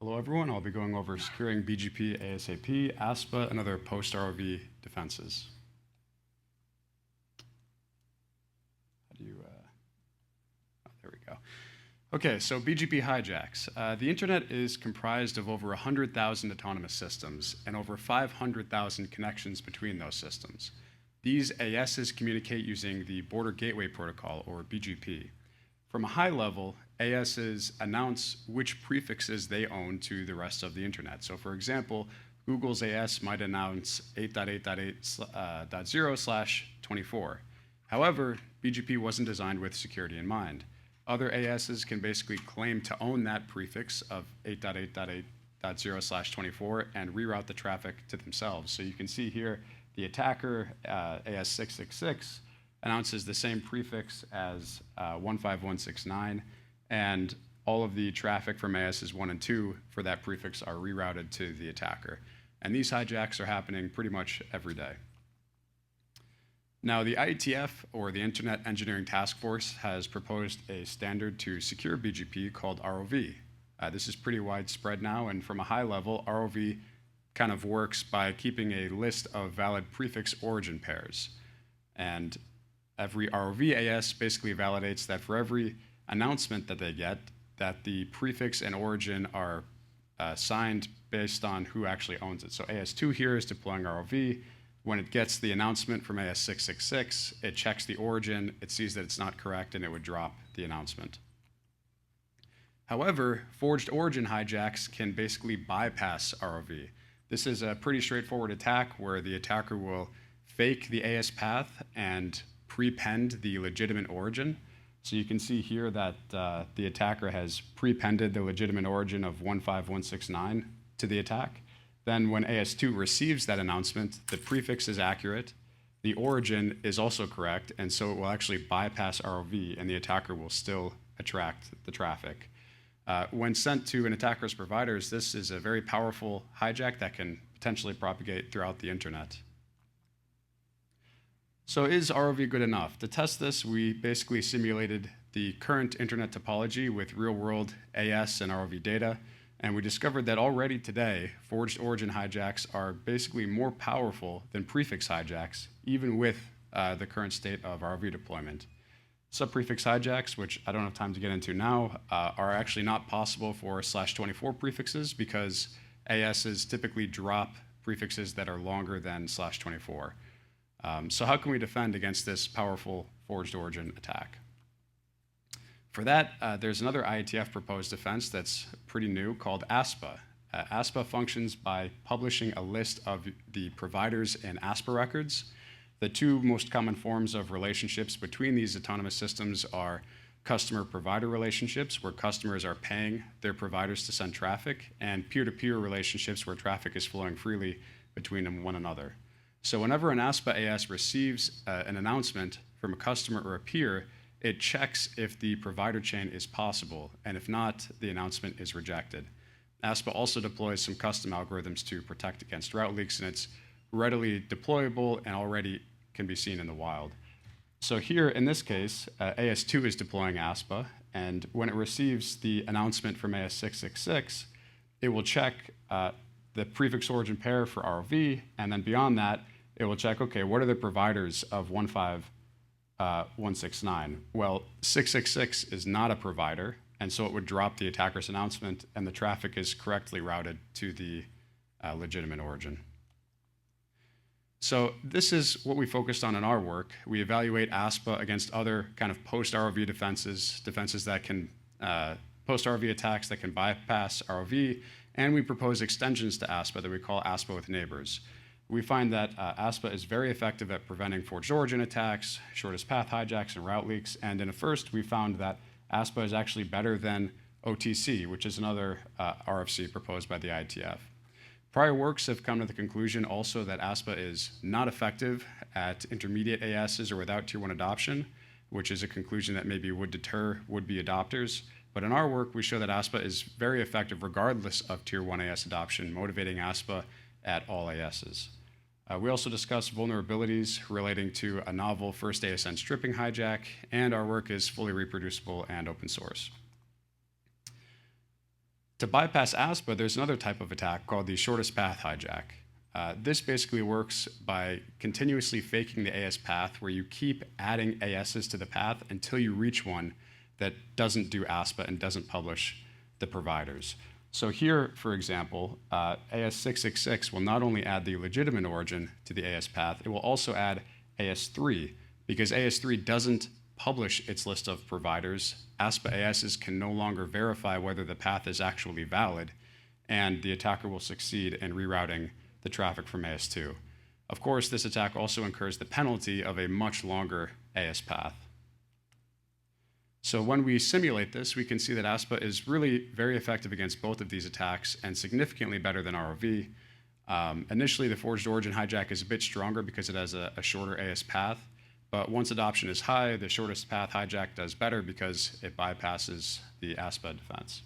Hello everyone, I'll be going over securing BGP, ASAP, ASPA, and other post-ROV defenses. There we go. Okay, so BGP hijacks. The internet is comprised of over 100,000 autonomous systems and over 500,000 connections between those systems. These ASs communicate using the Border Gateway Protocol, or BGP. From a high level, ASs announce which prefixes they own to the rest of the internet. So for example, Google's AS might announce 8.8.8.0/24. However, BGP wasn't designed with security in mind. Other ASs can basically claim to own that prefix of 8.8.8.0/24 and reroute the traffic to themselves. So you can see here the attacker, AS666, announces the same prefix as 15169, and all of the traffic from ASs 1 and 2 for that prefix are rerouted to the attacker. And these hijacks are happening pretty much every day. Now, the IETF, or the Internet Engineering Task Force, has proposed a standard to secure BGP called ROV. This is pretty widespread now, and from a high level, ROV kind of works by keeping a list of valid prefix origin pairs. And every ROV AS basically validates that for every announcement that they get, that the prefix and origin are signed based on who actually owns it. So AS2 here is deploying ROV. When it gets the announcement from AS666, it checks the origin, it sees that it's not correct, and it would drop the announcement. However, forged origin hijacks can basically bypass ROV. This is a pretty straightforward attack where the attacker will fake the AS path and prepend the legitimate origin. So you can see here that the attacker has prepended the legitimate origin of 15169 to the attack. Then when AS2 receives that announcement, the prefix is accurate, the origin is also correct, and so it will actually bypass ROV, and the attacker will still attract the traffic. When sent to an attacker's providers, this is a very powerful hijack that can potentially propagate throughout the internet. So is ROV good enough? To test this, we basically simulated the current internet topology with real-world AS and ROV data, and we discovered that already today, forged origin hijacks are basically more powerful than prefix hijacks, even with the current state of ROV deployment. Subprefix hijacks, which I don't have time to get into now, are actually not possible for /24 prefixes because ASs typically drop prefixes that are longer than /24. So how can we defend against this powerful forged origin attack? For that, there's another IETF proposed defense that's pretty new called ASPA. ASPA functions by publishing a list of the providers in ASPA records. The two most common forms of relationships between these autonomous systems are customer-provider relationships, where customers are paying their providers to send traffic, and peer-to-peer relationships where traffic is flowing freely between one another. So whenever an ASPA AS receives an announcement from a customer or a peer, it checks if the provider chain is possible, and if not, the announcement is rejected. ASPA also deploys some custom algorithms to protect against route leaks, and it's readily deployable and already can be seen in the wild. So here, in this case, AS2 is deploying ASPA, and when it receives the announcement from AS666, it will check the prefix origin pair for ROV, and then beyond that, it will check, okay, what are the providers of 15169? Well, 666 is not a provider, and so it would drop the attacker's announcement, and the traffic is correctly routed to the legitimate origin. So this is what we focused on in our work. We evaluate ASPA against other kind of post-ROV defenses that can, post-ROV attacks that can bypass ROV, and we propose extensions to ASPA that we call ASPA with neighbors. We find that ASPA is very effective at preventing forged origin attacks, shortest path hijacks, and route leaks, and in a first, we found that ASPA is actually better than OTC, which is another RFC proposed by the IETF. Prior works have come to the conclusion also that ASPA is not effective at intermediate ASs or without Tier 1 adoption, which is a conclusion that maybe would deter would-be adopters. But in our work, we show that ASPA is very effective regardless of Tier 1 AS adoption, motivating ASPA at all ASs. We also discuss vulnerabilities relating to a novel first ASN stripping hijack, and our work is fully reproducible and open source. To bypass ASPA, there's another type of attack called the shortest path hijack. This basically works by continuously faking the AS path, where you keep adding ASs to the path until you reach one that doesn't do ASPA and doesn't publish the providers. So here, for example, AS666 will not only add the legitimate origin to the AS path, it will also add AS3, because AS3 doesn't publish its list of providers. ASPA ASs can no longer verify whether the path is actually valid, and the attacker will succeed in rerouting the traffic from AS2. Of course, this attack also incurs the penalty of a much longer AS path. So when we simulate this, we can see that ASPA is really very effective against both of these attacks and significantly better than ROV. Initially, the forged origin hijack is a bit stronger because it has a shorter AS path, but once adoption is high, the shortest path hijack does better because it bypasses the ASPA defense.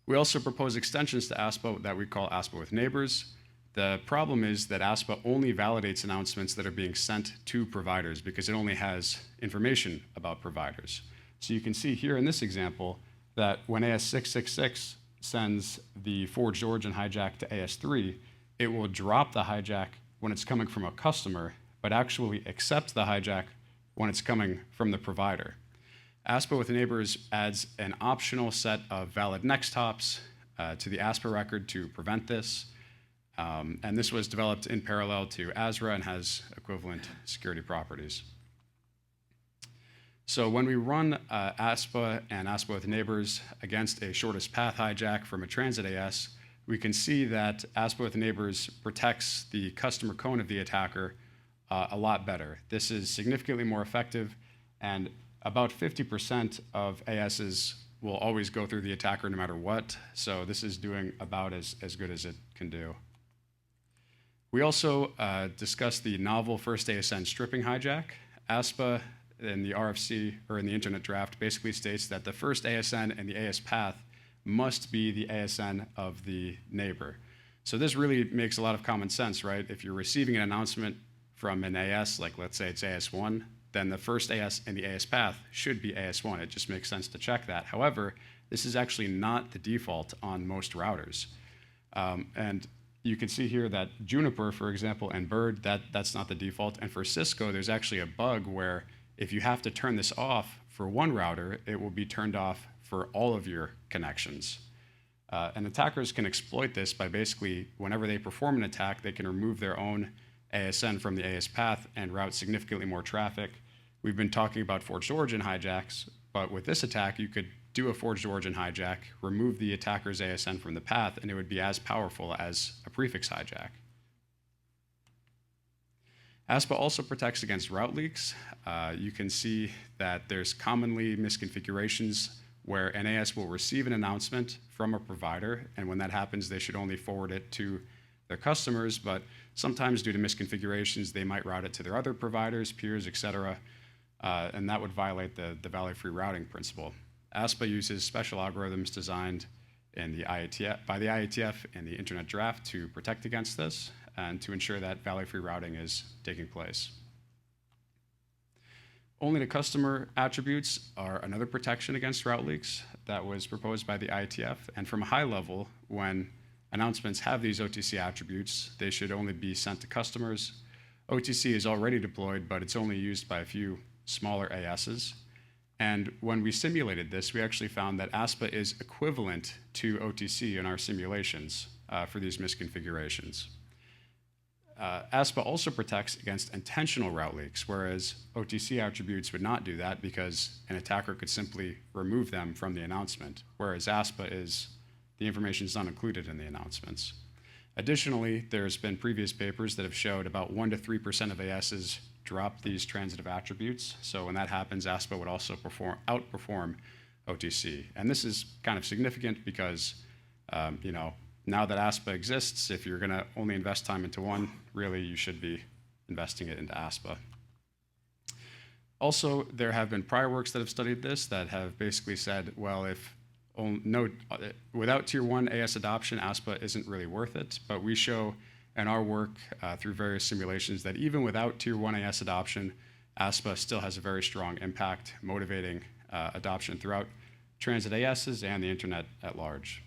We also propose extensions to ASPA that we call ASPA with neighbors. The problem is that ASPA only validates announcements that are being sent to providers because it only has information about providers. So you can see here in this example that when AS666 sends the forged origin hijack to AS3, it will drop the hijack when it's coming from a customer, but actually accept the hijack when it's coming from the provider. ASPA with neighbors adds an optional set of valid next hops to the ASPA record to prevent this. And this was developed in parallel to ASRA and has equivalent security properties. So when we run ASPA and ASPA with neighbors against a shortest path hijack from a transit AS, we can see that ASPA with neighbors protects the customer cone of the attacker a lot better. This is significantly more effective, and about 50% of ASs will always go through the attacker no matter what. So this is doing about as good as it can do. We also discussed the novel first ASN stripping hijack. ASPA in the RFC, or in the internet draft, basically states that the first ASN and the AS path must be the ASN of the neighbor. So this really makes a lot of common sense, right? If you're receiving an announcement from an AS, like let's say it's AS1, then the first AS in the AS path should be AS1. It just makes sense to check that. However, this is actually not the default on most routers. And you can see here that Juniper, for example, and Bird, that's not the default. And for Cisco, there's actually a bug where if you have to turn this off for one router, it will be turned off for all of your connections. And attackers can exploit this by basically, whenever they perform an attack, they can remove their own ASN from the AS path and route significantly more traffic. We've been talking about forged origin hijacks, but with this attack, you could do a forged origin hijack, remove the attacker's ASN from the path, and it would be as powerful as a prefix hijack. ASPA also protects against route leaks. You can see that there's commonly misconfigurations where an AS will receive an announcement from a provider, and when that happens, they should only forward it to their customers, but sometimes due to misconfigurations, they might route it to their other providers, peers, et cetera, and that would violate the value-free routing principle. ASPA uses special algorithms designed in the by the IETF and the internet draft to protect against this and to ensure that value-free routing is taking place. Only to customer attributes are another protection against route leaks that was proposed by the IETF, and from a high level, when announcements have these OTC attributes, they should only be sent to customers. OTC is already deployed, but it's only used by a few smaller ASs. And when we simulated this, we actually found that ASPA is equivalent to OTC in our simulations for these misconfigurations. ASPA also protects against intentional route leaks, whereas OTC attributes would not do that because an attacker could simply remove them from the announcement, whereas ASPA is, the information is not included in the announcements. Additionally, there's been previous papers that have showed about 1% to 3% of ASs drop these transitive attributes. So when that happens, ASPA would also outperform OTC. And this is kind of significant because, now that ASPA exists, if you're going to only invest time into one, really you should be investing it into ASPA. Also, there have been prior works that have studied this that have basically said, well, without Tier 1 AS adoption, ASPA isn't really worth it. But we show in our work through various simulations that even without Tier 1 AS adoption, ASPA still has a very strong impact, motivating adoption throughout transit ASs and the internet at large.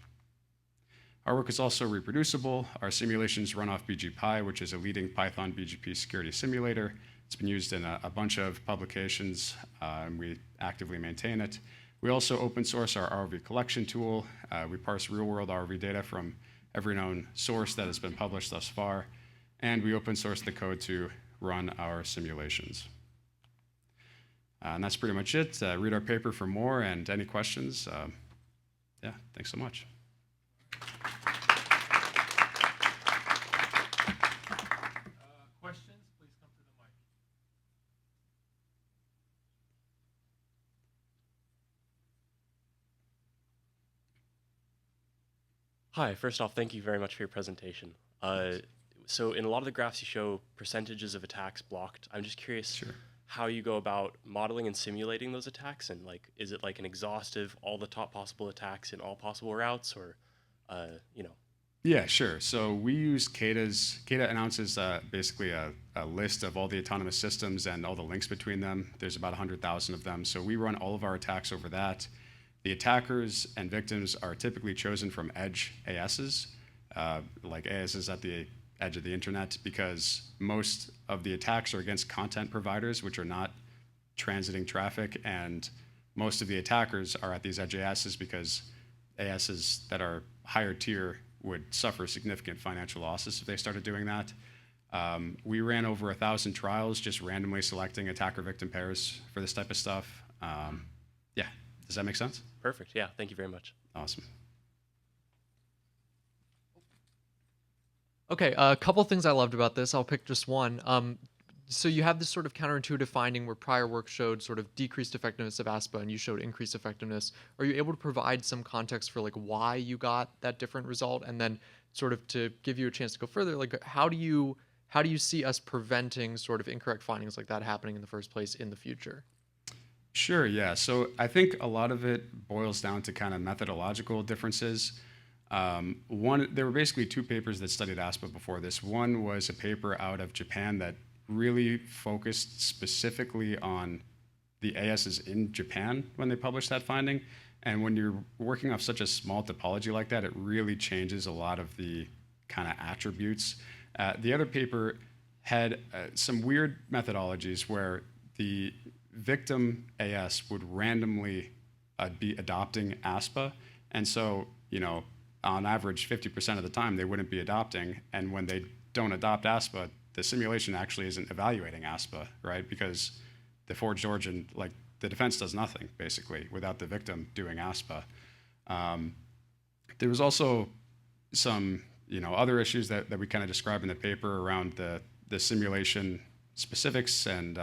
Our work is also reproducible. Our simulations run off BGP, which is a leading Python BGP security simulator. It's been used in a bunch of publications, and we actively maintain it. We also open source our ROV collection tool. We parse real-world ROV data from every known source that has been published thus far, and we open source the code to run our simulations. And that's pretty much it. Read our paper for more, and any questions. Yeah, thanks so much. Questions, please come to the mic. Hi, first off, thank you very much for your presentation. So in a lot of the graphs you show percentages of attacks blocked. I'm just curious how you go about modeling and simulating those attacks, and like, is it like an exhaustive, all the top possible attacks in all possible routes, or, you know? Yeah, sure. So we use CADA's. CADA announces basically a list of all the autonomous systems and all the links between them. There's about 100,000 of them. So we run all of our attacks over that. The attackers and victims are typically chosen from edge ASs, like ASs at the edge of the internet, because most of the attacks are against content providers, which are not transiting traffic, and most of the attackers are at these edge ASs because ASs that are higher tier would suffer significant financial losses if they started doing that. We ran over 1,000 trials, just randomly selecting attacker-victim pairs for this type of stuff. Yeah, does that make sense? Perfect, yeah, thank you very much. Awesome. Okay, a couple things I loved about this. I'll pick just one. So you have this sort of counterintuitive finding where prior work showed sort of decreased effectiveness of ASPA and you showed increased effectiveness. Are you able to provide some context for like why you got that different result? And then sort of to give you a chance to go further, like how do you see us preventing sort of incorrect findings like that happening in the first place in the future? Sure, yeah. So I think a lot of it boils down to kind of methodological differences. There were basically two papers that studied ASPA before this. One was a paper out of Japan that really focused specifically on the ASs in Japan when they published that finding. And when you're working off such a small topology like that, it really changes a lot of the kind of attributes. The other paper had some weird methodologies where the victim AS would randomly be adopting ASPA. And so, you know, on average, 50% of the time, they wouldn't be adopting. And when they don't adopt ASPA, the simulation actually isn't evaluating ASPA, right? Because the forged origin, like the defense does nothing, basically, without the victim doing ASPA. There was also some, you know, other issues that we kind of describe in the paper around the simulation specifics. And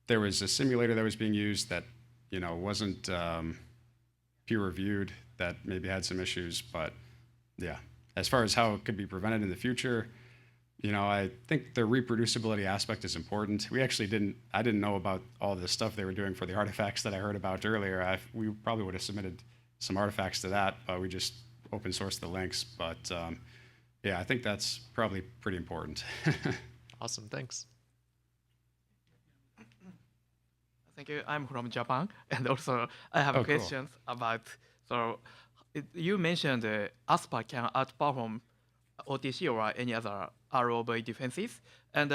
there was a simulator that was being used that, you know, wasn't peer-reviewed, that maybe had some issues. But yeah, as far as how it could be prevented in the future, you know, I think the reproducibility aspect is important. I didn't know about all the stuff they were doing for the artifacts that I heard about earlier. We probably would have submitted some artifacts to that, but we just open sourced the links. But yeah, I think that's probably pretty important. Awesome, thanks. Thank you. I'm from Japan, and also I have questions about. So, you mentioned ASPA can outperform OTC or any other ROV defenses, and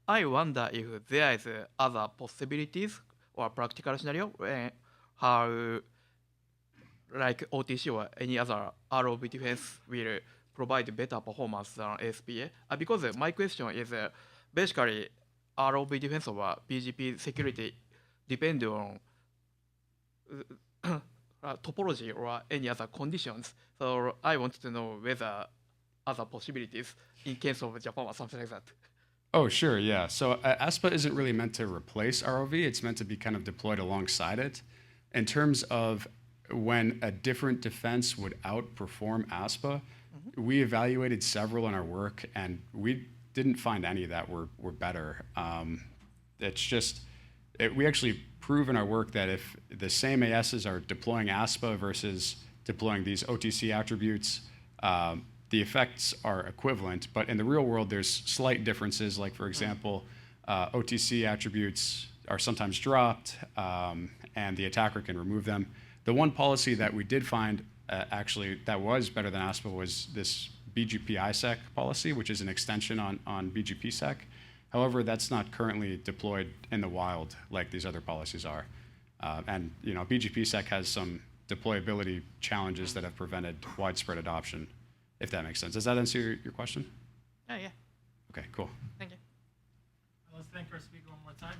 I wonder if there is other possibilities or practical scenario how, like OTC or any other ROV defense will provide better performance than ASPA. Because my question is basically ROV defense or BGP security depend on topology or any other conditions. So I want to know whether other possibilities in case of Japan or something like that. Oh, sure, yeah. So ASPA isn't really meant to replace ROV. It's meant to be kind of deployed alongside it. In terms of when a different defense would outperform ASPA, we evaluated several in our work, and we didn't find any that were better. It's just, we actually prove in our work that if the same ASs are deploying ASPA versus deploying these OTC attributes, the effects are equivalent, but in the real world, there's slight differences. Like, for example, OTC attributes are sometimes dropped, and the attacker can remove them. The one policy that we did find actually that was better than ASPA was this BGP ISEC policy, which is an extension on BGP sec. However, that's not currently deployed in the wild like these other policies are. And BGP sec has some deployability challenges that have prevented widespread adoption, if that makes sense. Does that answer your question? Yeah. Okay, cool. Thank you. Let's thank our speaker one more time.